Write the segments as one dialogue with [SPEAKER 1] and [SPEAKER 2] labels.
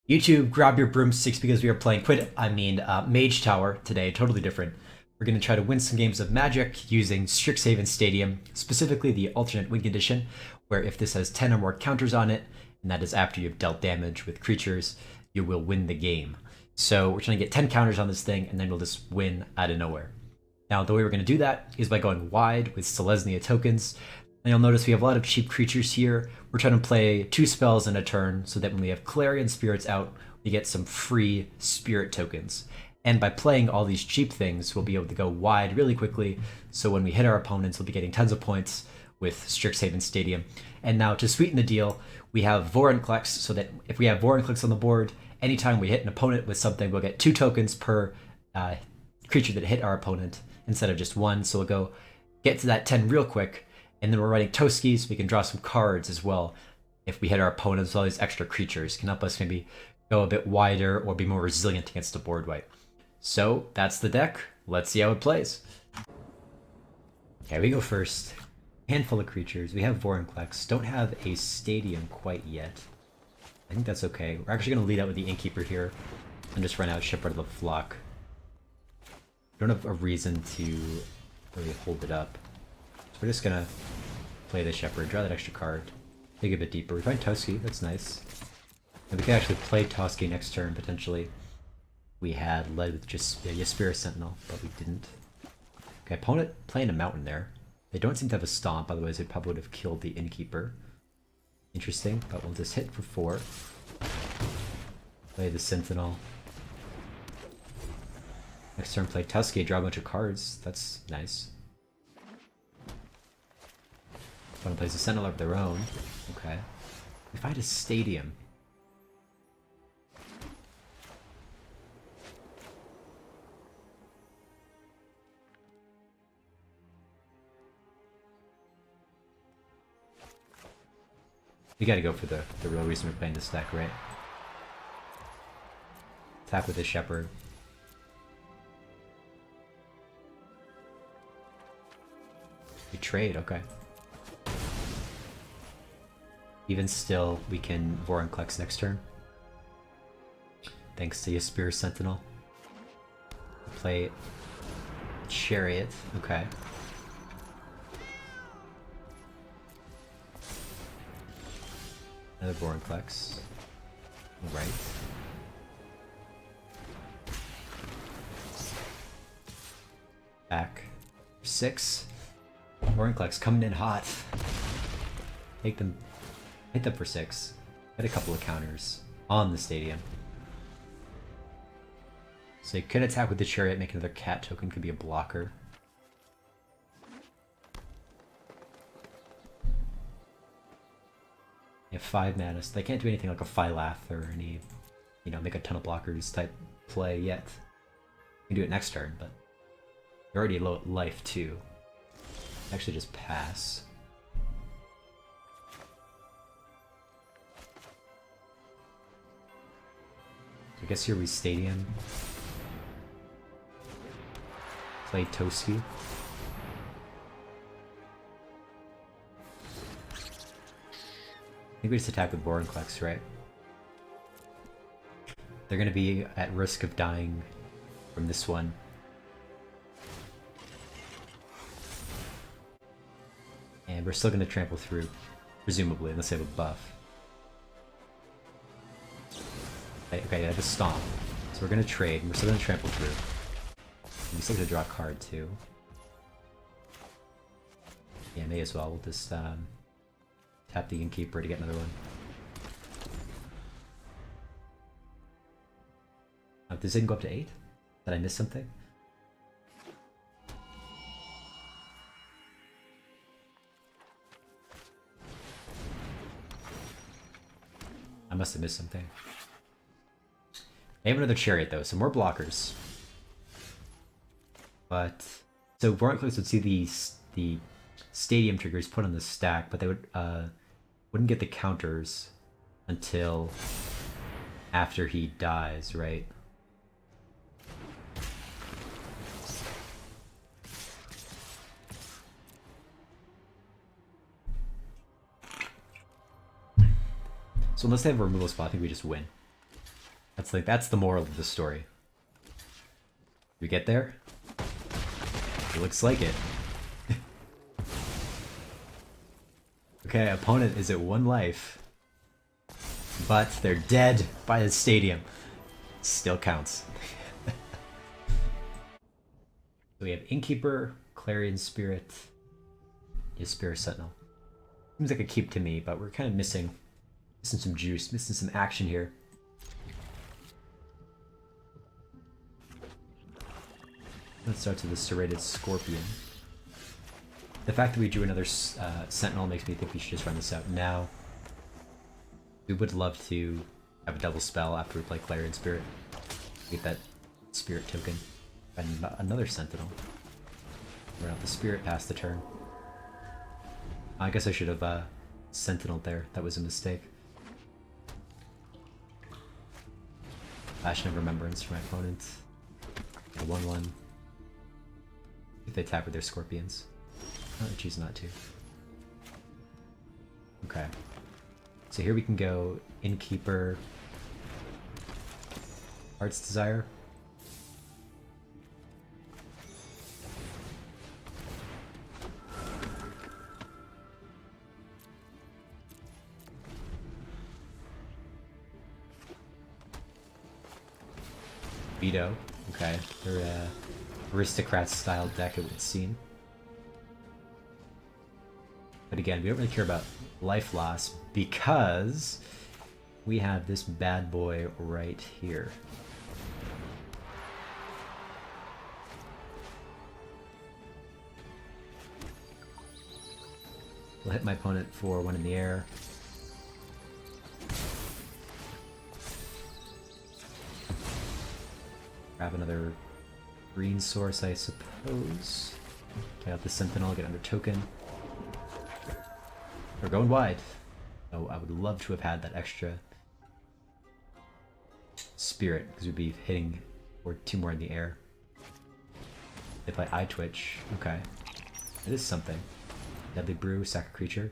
[SPEAKER 1] YouTube, grab your broomsticks because we are playing Mage Tower today, totally different. We're going to try to win some games of Magic using Strixhaven Stadium, specifically the alternate win condition, where if this has 10 or more counters on it, and that is after you've dealt damage with creatures, you will win the game. So we're trying to get 10 counters on this thing, and then we'll just win out of nowhere. Now, the way we're going to do that is by going wide with Selesnya tokens. And you'll notice we have a lot of cheap creatures here. We're trying to play 2 spells in a turn so that when we have Clarion Spirits out, we get some free spirit tokens. And by playing all these cheap things, we'll be able to go wide really quickly. So when we hit our opponents, we'll be getting tons of points with Strixhaven Stadium. And now to sweeten the deal, we have Vorinclex, so that if we have Vorinclex on the board, anytime we hit an opponent with something, we'll get 2 tokens per creature that hit our opponent instead of just 1. So we'll go get to that 10 real quick. And then we're running Toski, so we can draw some cards as well. If we hit our opponents, all these extra creatures can help us maybe go a bit wider or be more resilient against the board wipe. So that's the deck. Let's see how it plays. Okay, we go first. Handful of creatures. We have Vorinclex. Don't have a stadium quite yet. I think that's okay. We're actually going to lead out with the Innkeeper here and just run out Shepherd of the Flock. We don't have a reason to really hold it up. We're just gonna play the Shepherd, draw that extra card, dig a bit deeper. We find Toski, that's nice. And we can actually play Toski next turn, potentially. We had led with just Yaspira Sentinel, but we didn't. Okay, opponent playing a Mountain there. They don't seem to have a Stomp, otherwise they probably would have killed the Innkeeper. Interesting, but we'll just hit for 4. Play the Sentinel. Next turn play Toski, draw a bunch of cards, that's nice. Opponent plays a Sentinel of their own. Okay. We find a Stadium. We gotta go for the real reason we're playing this deck, right? Attack with the Shepherd. We trade, okay. Even still, we can Vorinclex next turn. Thanks to Yaspira Sentinel. Play Chariot, okay. Another Vorinclex. Alright. Back. 6. Vorinclex coming in hot. Take them. Hit them for 6. Get a couple of counters on the Stadium. So you could attack with the Chariot, make another cat token, could be a blocker. You have 5 mana, so they can't do anything like a Phylath or any, make a ton of blockers type play yet. You can do it next turn, but you're already low life too. Actually just pass. I guess here we Stadium. Play Toski. I think we just attack with Vorinclex, right? They're gonna be at risk of dying from this one. And we're still gonna trample through, presumably, unless they have a buff. Okay, I have a Stomp. So we're gonna trade, and we're still gonna trample through. And we still gonna draw a card too. Yeah, may as well. We'll just tap the Innkeeper to get another one. Oh, does it go up to 8? Did I miss something? I must have missed something. I have another Chariot though, so more blockers. But so Vorinclex would see the Stadium triggers put on the stack, but they wouldn't get the counters until after he dies, right? So unless they have a removal spell, I think we just win. That's the moral of the story. We get there? It looks like it. Okay, opponent is at 1 life. But they're dead by the stadium. Still counts. So we have Innkeeper, Clarion Spirit, Spirit Sentinel. Seems like a keep to me, but we're kind of missing some juice, missing some action here. Let's start to the Serrated Scorpion. The fact that we drew another Sentinel makes me think we should just run this out now. We would love to have a double spell after we play Clarion Spirit. Get that Spirit token. And another Sentinel. Run out the Spirit past the turn. I guess I should have Sentinel there. That was a mistake. Passion of Remembrance for my opponent. A 1/1. If they tap with their Scorpions. I choose not to. Okay. So here we can go Innkeeper, Heart's Desire. Veto. Okay. They're aristocrat style deck, it would seem. But again, we don't really care about life loss because we have this bad boy right here. We'll hit my opponent for 1 in the air. Grab another green source, I suppose. Play out the Sentinel, get another token. We're going wide. Oh, I would love to have had that extra Spirit, because we'd be hitting for 2 more in the air. They play Eye Twitch. Okay. It is something. Deadly Brew, sack a creature.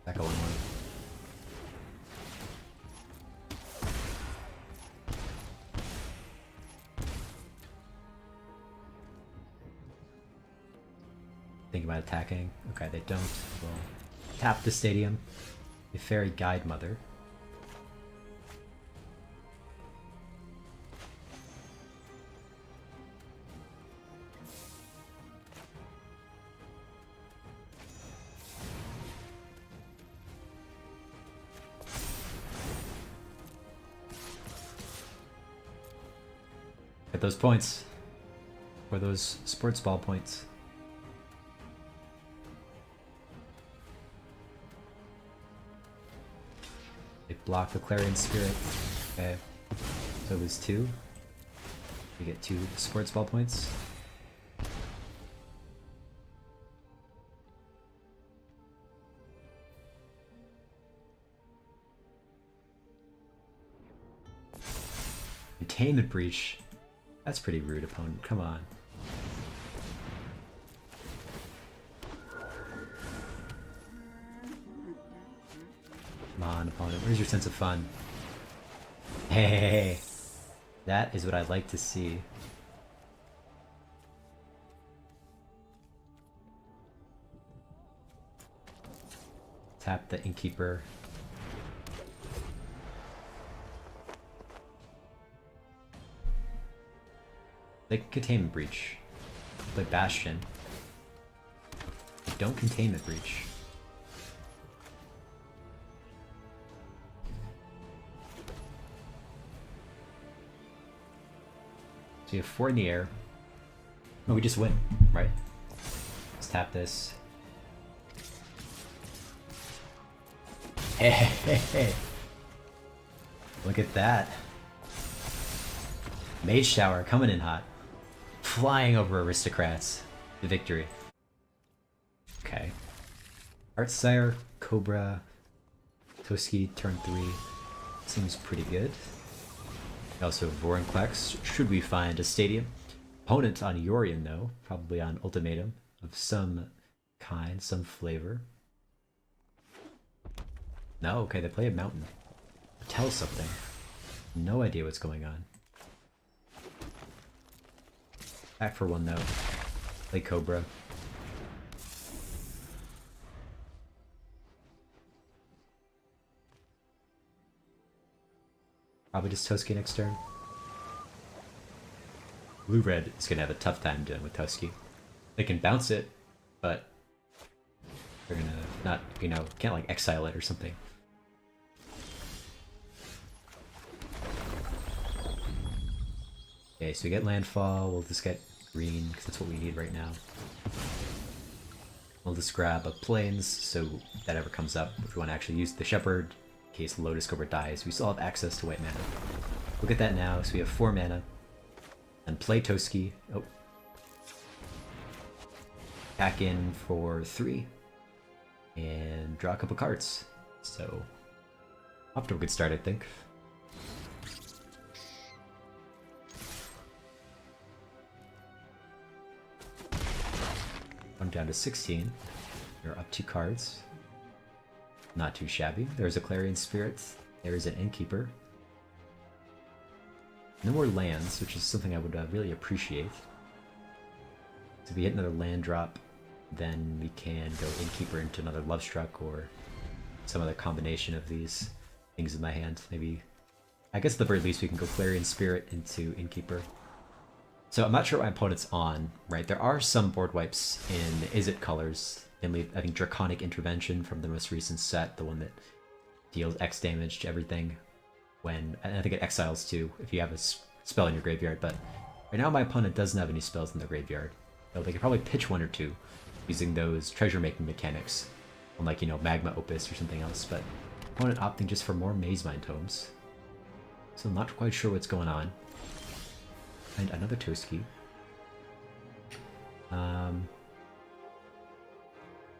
[SPEAKER 1] Sack a 1/1. Think about attacking. Okay, they don't. We'll tap the stadium. The Fairy Guide Mother. Get those points. Or those sports ball points. Block the Clarion Spirit. Okay. So it was 2. We get 2 sports ball points. Containment Breach. That's pretty rude, opponent. Come on. Come on, opponent. Where's your sense of fun? Hey, that is what I'd like to see. Tap the Innkeeper. They can Containment Breach. Play Bastion. They don't Containment Breach. So you have 4 in the air. No, we just win, right? Let's tap this. Hey, look at that. Mage Tower coming in hot. Flying over aristocrats. The victory. Okay. Artsire, Cobra, Toski, turn 3. Seems pretty good. We also have Vorinclex, should we find a stadium. Opponent on Yorion, though. Probably on Ultimatum of some kind, some flavor. No, okay, they play a mountain. Tell something. No idea what's going on. Back for one though. Play Cobra. Probably just Toski next turn. Blue-red is gonna have a tough time dealing with Toski. They can bounce it, but they're gonna not, you know, can't like exile it or something. Okay, so we get landfall, we'll just get green, because that's what we need right now. We'll just grab a plains, so if that ever comes up, if we want to actually use the Shepherd, in case Lotus Cobra dies, we still have access to white mana. We'll get that now, so we have 4 mana. And play Toski. Oh. Back in for 3. And draw a couple cards. So, off to a good start, I think. I'm down to 16. We're up 2 cards. Not too shabby. There's a Clarion Spirit. There's an Innkeeper. No more lands, which is something I would really appreciate. So if we hit another land drop, then we can go Innkeeper into another Lovestruck or some other combination of these things in my hand. Maybe, I guess at the very least we can go Clarion Spirit into Innkeeper. So I'm not sure what my opponent's on, right? There are some board wipes in Is It colors, namely I think Draconic Intervention from the most recent set, the one that deals X damage to everything. When, and I think it exiles too, if you have a spell in your graveyard, but right now my opponent doesn't have any spells in their graveyard. So they could probably pitch 1 or 2 using those treasure-making mechanics, unlike, you know, Magma Opus or something else, but opponent opting just for more Maze Mind Tomes. So I'm not quite sure what's going on. And another Toski.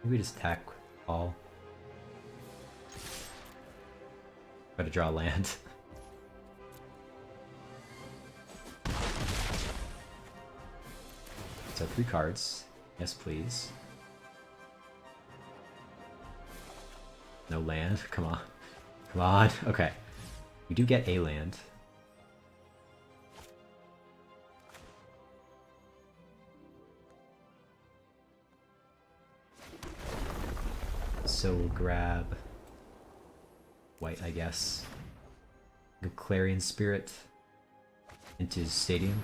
[SPEAKER 1] Maybe just attack all. Try to draw a land. So 3 cards. Yes, please. No land. Come on. Come on. Okay. We do get a land. So we'll grab white, I guess. Go Clarion Spirit into Stadium.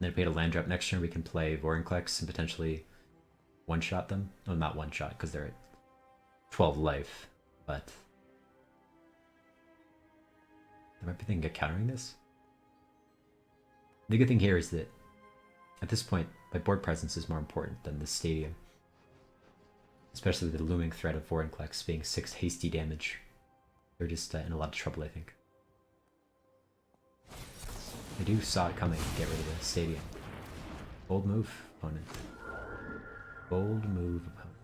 [SPEAKER 1] Then if we had a land drop next turn, we can play Vorinclex and potentially one-shot them. Well, not one-shot, because they're at 12 life, but there might be thinking of countering this. The good thing here is that at this point, my board presence is more important than the Stadium. Especially the looming threat of Vorinclex being 6 hasty damage. They're just in a lot of trouble, I think. I do saw it coming to get rid of the Stadium. Bold move, opponent. Bold move, opponent.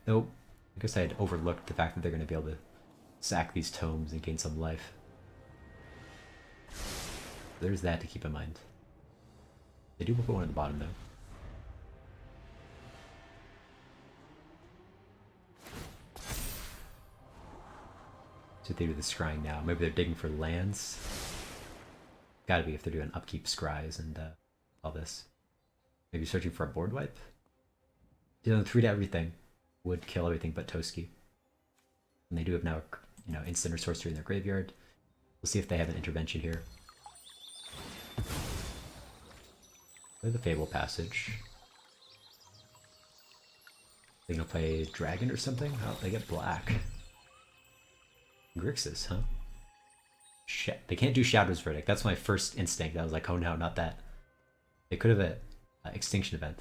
[SPEAKER 1] Nope. I guess I had overlooked the fact that they're going to be able to sack these tomes and gain some life. There's that to keep in mind. They do put 1 at the bottom, though. So they do the scrying now. Maybe they're digging for lands. Gotta be if they're doing upkeep scries and all this. Maybe searching for a board wipe? Dealing 3 to everything would kill everything but Toski. And they do have now, you know, instant or sorcery in their graveyard. We'll see if they have an intervention here. Play the Fable Passage. They gonna play Dragon or something? Oh, they get black. Grixis, huh? Shit, they can't do Shadow's Verdict. That's my first instinct. I was like, oh no, not that. They could have an Extinction Event.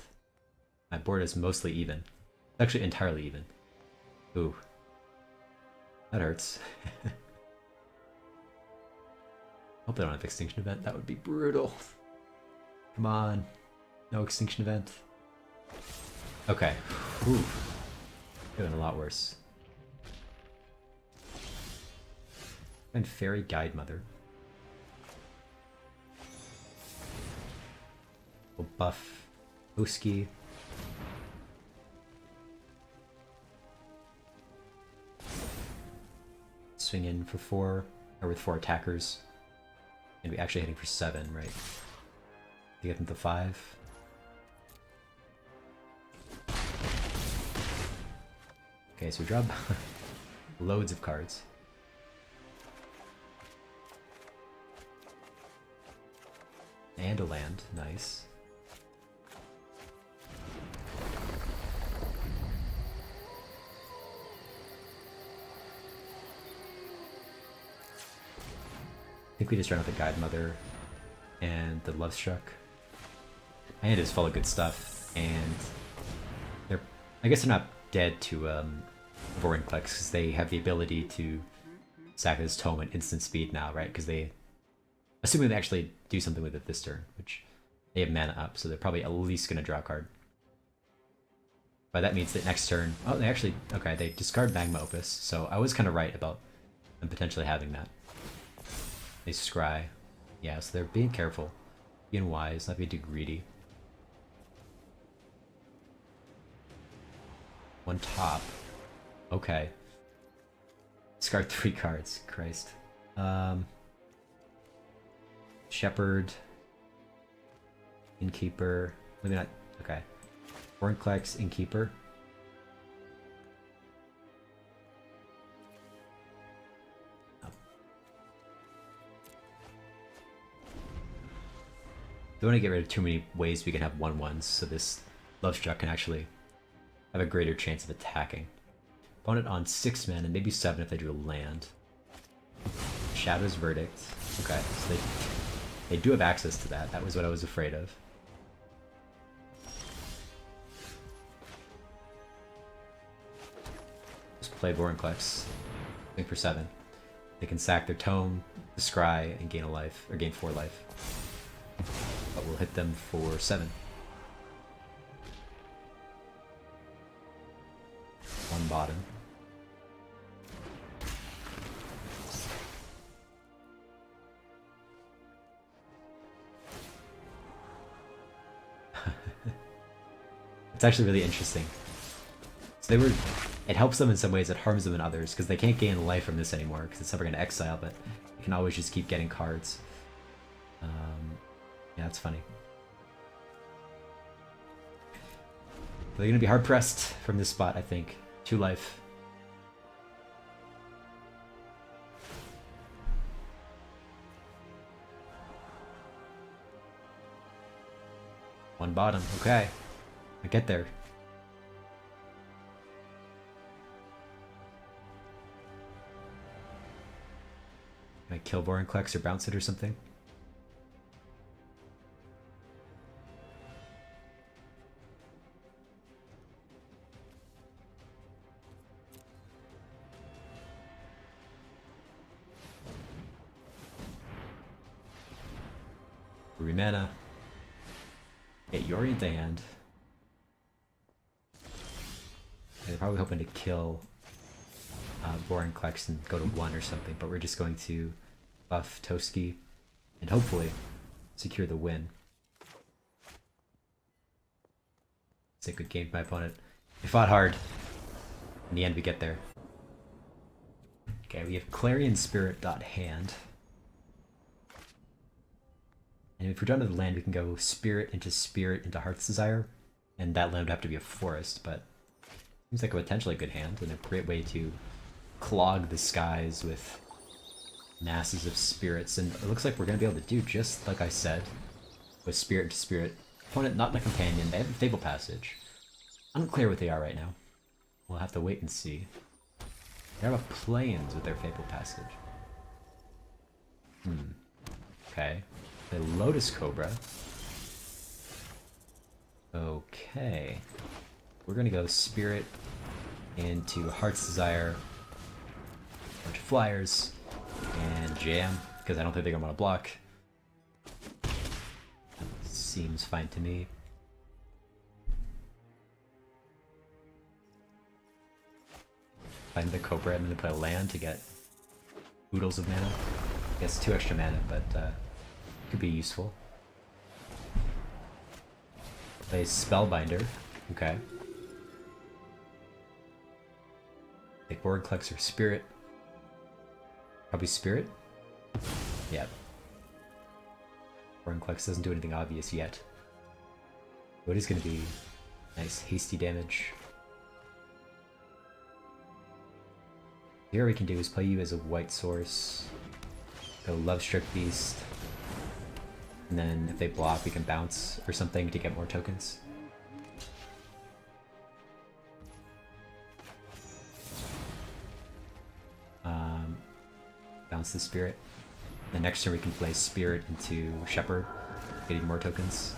[SPEAKER 1] My board is mostly even. It's actually entirely even. Ooh. That hurts. Hope they don't have Extinction Event. That would be brutal. Come on. No Extinction Event. Okay. Ooh. Doing a lot worse. And Fairy Guide Mother. We'll buff Oski. Swing in for 4, or with 4 attackers. And we actually hitting for 7, right? To get them to 5. Okay, so we drop loads of cards. And a land, nice. I think we just ran out the Guide Mother and the Love Struck. My hand is full of good stuff, and I guess they're not dead to Vorinclex, because they have the ability to sack this tome at instant speed now, right? Because assuming they actually do something with it this turn, which they have mana up, so they're probably at least going to draw a card. But that means that next turn... Oh, they actually... Okay, they discard Magma Opus, so I was kind of right about them potentially having that. They scry. Yeah, so they're being careful. Being wise, not being too greedy. One top. Okay. Discard 3 cards. Christ. Shepherd. Innkeeper. Maybe not. Okay. Vorinclex, Innkeeper. Don't want to get rid of too many ways we can have 1/1s, so this Love Struck can actually have a greater chance of attacking. Opponent on 6 men and maybe 7 if they drew a land. Shadow's Verdict. Okay, so they do have access to that. That was what I was afraid of. Just play Vorinclex. Think for 7. They can sack their tome, the scry, and gain a life, or gain 4 life. But we'll hit them for 7. 1 bottom. It's actually really interesting. So it helps them in some ways, it harms them in others, because they can't gain life from this anymore, because it's never going to exile, but you can always just keep getting cards. Yeah, that's funny. They're going to be hard-pressed from this spot, I think. 2 life. One bottom. Okay. I get there. Can I kill Vorinclex or bounce it or something? Mana. Get Yori in the hand. They're probably hoping to kill Vorinclex and go to 1 or something, but we're just going to buff Toski and hopefully secure the win. It's a good game for my opponent. We fought hard. In the end, we get there. Okay, we have Clarion Spirit.hand. And if we're done with the land, we can go Spirit into Heart's Desire, and that land would have to be a forest, but seems like a potentially good hand, and a great way to clog the skies with masses of spirits, and it looks like we're going to be able to do just like I said, with Spirit into Spirit. Opponent not in a companion, they have a Fable Passage. Unclear what they are right now. We'll have to wait and see. They have a Plains with their Fable Passage. Okay. The Lotus Cobra. Okay. We're gonna go Spirit into Heart's Desire, a bunch of flyers, and jam, because I don't think they're gonna want to block. Seems fine to me. Find the Cobra, I'm gonna put a land to get oodles of mana. I guess 2 extra mana, but could be useful. Play Spellbinder. Okay. Take Vorinclex or Spirit. Probably Spirit? Yep. Vorinclex doesn't do anything obvious yet. What is going to be nice hasty damage. Here we can do is play you as a white source. Go Love Strip Beast. And then if they block, we can bounce or something to get more tokens. Bounce the Spirit. The next turn we can play Spirit into Shepherd, getting more tokens.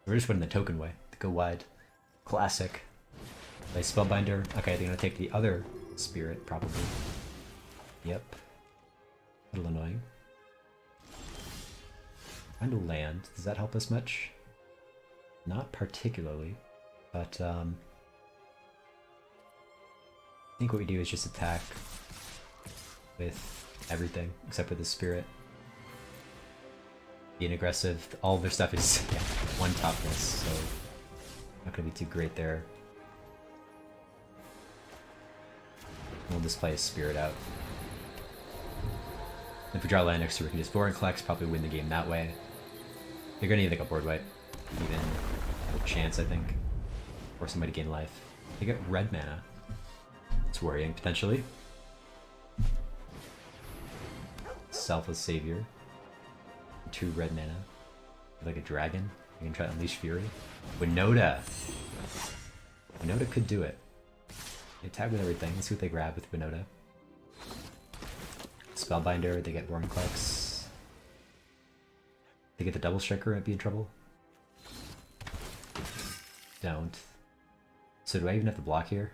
[SPEAKER 1] We're just winning the token way to go wide. Classic. Play Spellbinder. Okay, they're gonna take the other Spirit, probably. Yep. A little annoying. Find a land. Does that help us much? Not particularly, but I think what we do is just attack with everything except for the Spirit. Being aggressive. All of their stuff is one toughness, so not gonna be too great there. We'll just play a Spirit out. If we draw land next to we can just Vorinclex, probably win the game that way. You're gonna need like a board wipe, even have a chance, I think. Or somebody gain life. They get red mana. It's worrying, potentially. Selfless Savior. 2 red mana. Like a dragon. You can try to Unleash Fury. Winota! Winota could do it. They tag with everything. Let's see what they grab with Winota. Spellbinder, they get Vorinclex. They get the Double Striker, might be in trouble. Don't. So do I even have to block here?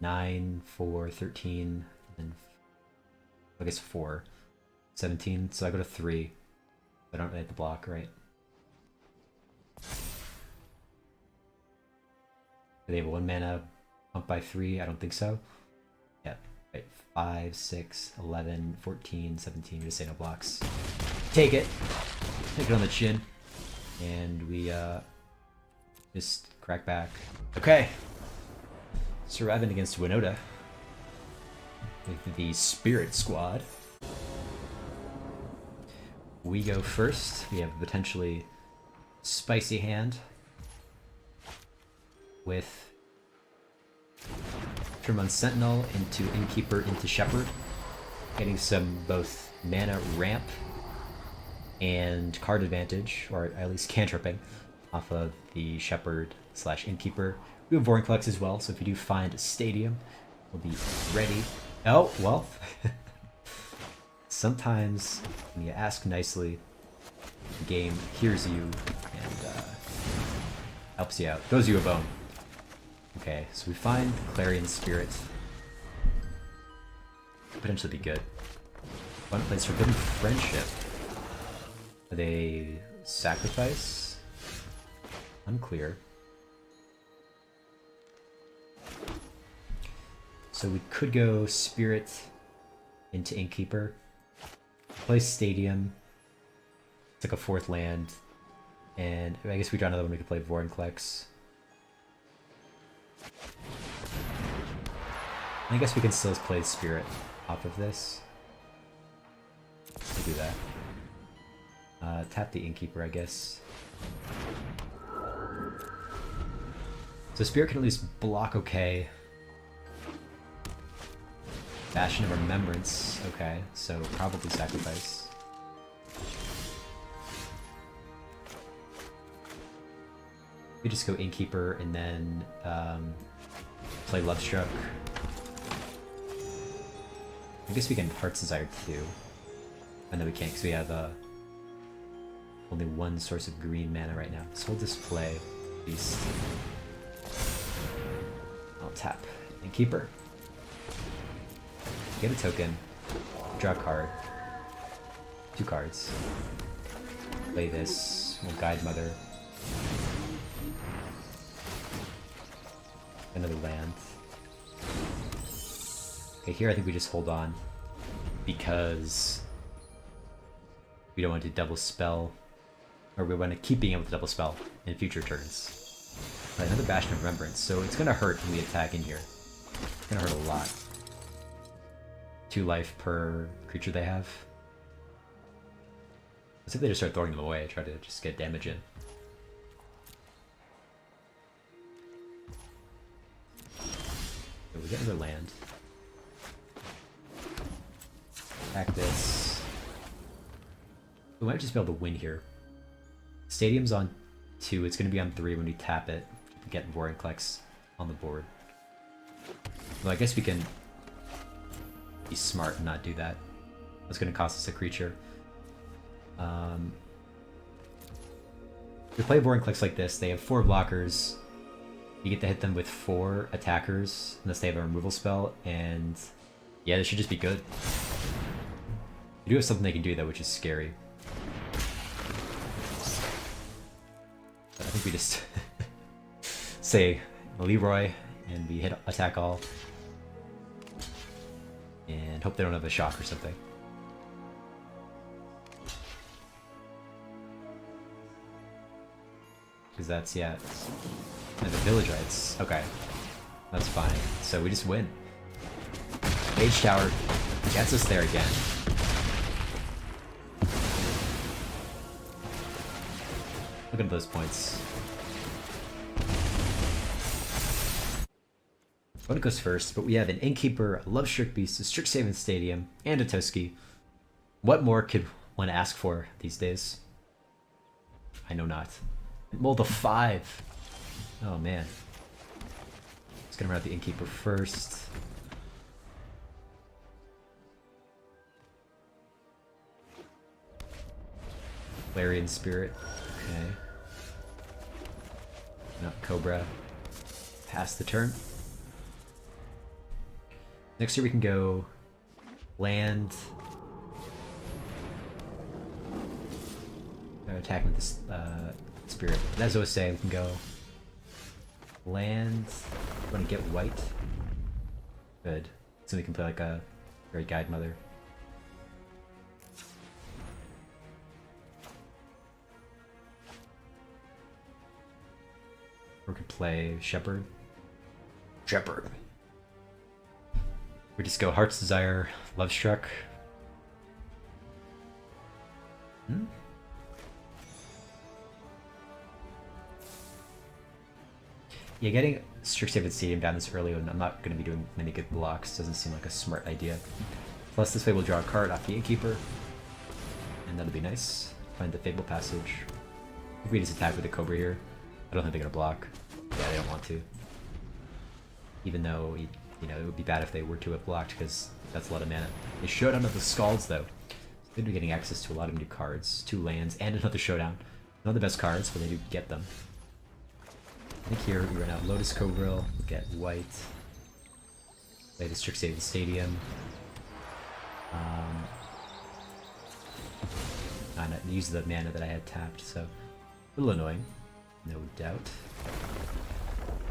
[SPEAKER 1] 9, 4, 13, and I guess 4. 17, so I go to 3. I don't really have to block, right? Do they have 1 mana pump by 3? I don't think so. Yeah, right. 5, 6, 11, 14, 17. Just say no blocks. Take it! Take it on the chin. And we just crack back. Okay. Strixhaven against Winota. With the Spirit Squad. We go first. We have a potentially spicy hand with Tremon Sentinel into Innkeeper into Shepherd, getting some both mana ramp and card advantage, or at least cantripping, off of the Shepherd / Innkeeper. We have Vorinclex as well, so if you do find a Stadium, we'll be ready. Oh, well. Sometimes when you ask nicely, the game hears you and helps you out. Throws you a bone. Okay, so we find Clarion Spirit. Could potentially be good. One place Forbidden Friendship. Are they sacrifice? Unclear. So we could go Spirit into Innkeeper. Play Stadium. It's like a 4th land. And I guess we draw another one, we could play Vorinclex. I guess we can still play Spirit off of this. We'll do that. Tap the Innkeeper, I guess. So Spirit can at least block okay. Bastion of Remembrance. Okay, so probably sacrifice. We just go Innkeeper and then play Lovestruck. I guess we can Heart's Desire too. I know we can't because we have only 1 source of green mana right now. So we'll just play Beast. I'll tap Innkeeper. Get a token. Draw a card. 2 cards. Play this. We'll Guide Mother. Another land. Okay, here I think we just hold on. because we don't want to double spell, or we want to keep being able to double spell in future turns. Right, another Bastion of Remembrance, so it's gonna hurt when we attack in here. It's gonna hurt a lot. 2 life per creature they have. Let's see if they just start throwing them away, try to just get damage in. So we get another land. Attack this. We might just be able to win here. Stadium's on 2, it's going to be on 3 when we tap it. Get Roaring Klex on the board. Well, I guess we can be smart and not do that. That's going to cost us a creature. If we play Roaring Klex like this, they have 4 blockers. You get to hit them with 4 attackers, unless they have a removal spell, and yeah, this should just be good. You do have something they can do though, which is scary. But I think we just say Leroy, and we hit attack all, and hope they don't have a shock or something. Because that's, yeah, and the village rights. Okay, that's fine. So we just win. Mage Tower gets us there again. Look at those points. One goes first, but we have an Innkeeper, a Love Strict Beast, a Strixhaven Stadium, and a Toski. What more could one ask for these days? I know not. Mold of 5. Oh man. Let's get around the Innkeeper first. Clarion Spirit. Okay. Not Cobra. Pass the turn. Next year we can go land. Attack with this spirit. As I was saying, we can go land. We want to get white. Good. So we can play like a Great Guide Mother. Or we could play Shepherd. Shepherd. We just go Heart's Desire, Love Struck. Yeah, getting Strixhaven Stadium down this early when I'm not going to be doing many good blocks doesn't seem like a smart idea. Plus this way we'll draw a card off the Innkeeper, and that'll be nice. Find the Fable Passage. If we just attack with the Cobra here, I don't think they're going to block. Yeah, they don't want to. Even though, you know, it would be bad if they were to have blocked, because that's a lot of mana. They Showdown of the Scalds, though. So they'd be getting access to a lot of new cards, 2 lands, and another Showdown. Not the best cards, but they do get them. I think here we run out Lotus Cobra, get white, play the Strixhaven Stadium. Use the mana that I had tapped, so a little annoying, no doubt.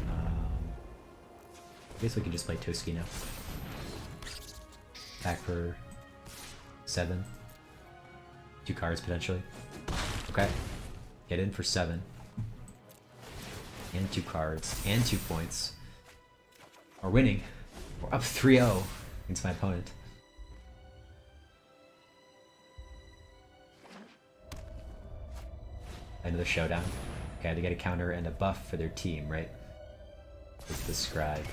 [SPEAKER 1] I guess we can just play Toski now. Attack for 7. 2 cards potentially. Okay. Get in for 7. And 2 cards. And 2 points. We're winning. We're up 3-0 against my opponent. Another Showdown. Okay, they get a counter and a buff for their team, right? With the Scribe.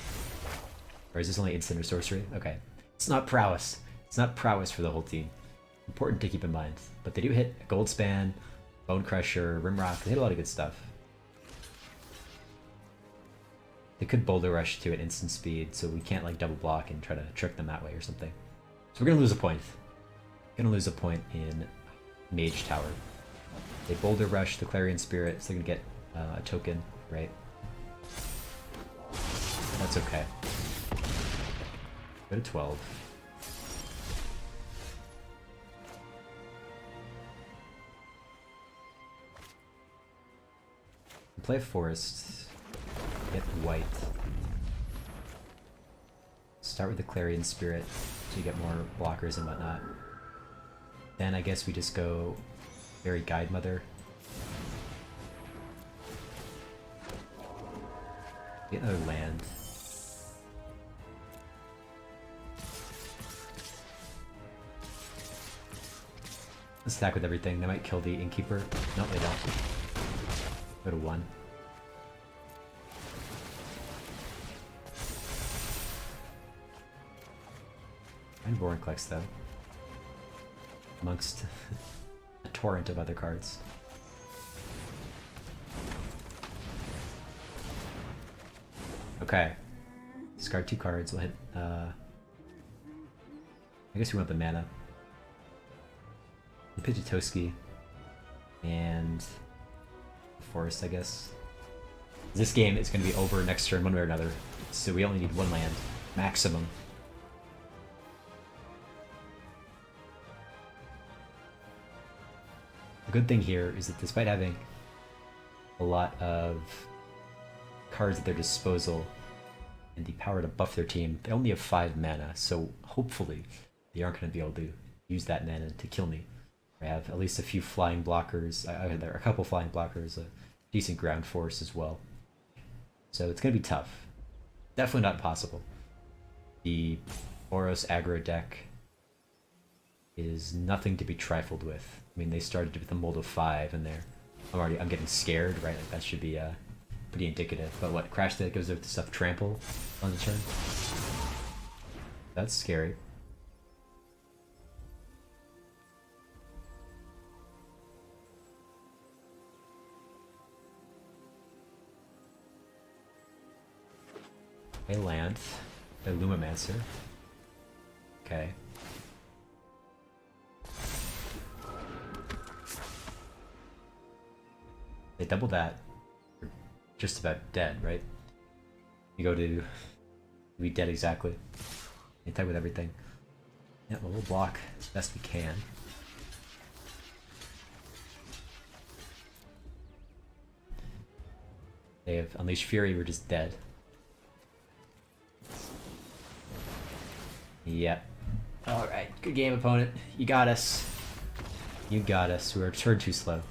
[SPEAKER 1] Or is this only instant or sorcery? Okay. It's not prowess. It's not prowess for the whole team. Important to keep in mind. But they do hit Goldspan, Bone Crusher, Rimrock. They hit a lot of good stuff. They could Boulder Rush to at instant speed, so we can't like double block and try to trick them that way or something. So we're gonna lose a point. Gonna lose a point in Mage Tower. They Boulder Rush the Clarion Spirit, so they're gonna get a token, right? That's okay. Go to 12. Play Forest. Get white. Start with the Clarion Spirit. so you get more blockers and whatnot. Then I guess we just go Fairy Guide Mother. Get another land. Let's attack with everything. They might kill the Innkeeper. No, they don't. Go to 1. And Vorinclex though. Amongst a torrent of other cards. Okay. Discard 2 cards. We'll hit I guess we want the mana. Pidgeotowski and Forest, I guess. This game is going to be over next turn one way or another, so we only need 1 land, maximum. The good thing here is that despite having a lot of cards at their disposal and the power to buff their team, they only have 5 mana, so hopefully they aren't going to be able to use that mana to kill me. I have at least a few flying blockers. There are a couple flying blockers, a decent ground force as well. So it's going to be tough. Definitely not impossible. The Boros aggro deck is nothing to be trifled with. I mean, they started with a mold of 5 and I'm getting scared, right? Like that should be pretty indicative. But what, Crash that goes with stuff trample on the turn? That's scary. A land, a Lumimancer. Okay. They double that. You're just about dead, right? You go to be dead exactly. You attack with everything. Yeah, well, we'll block as best we can. They have Unleashed Fury, we're just dead. Yep. Alright, good game, opponent. You got us. You got us. We were turned too slow.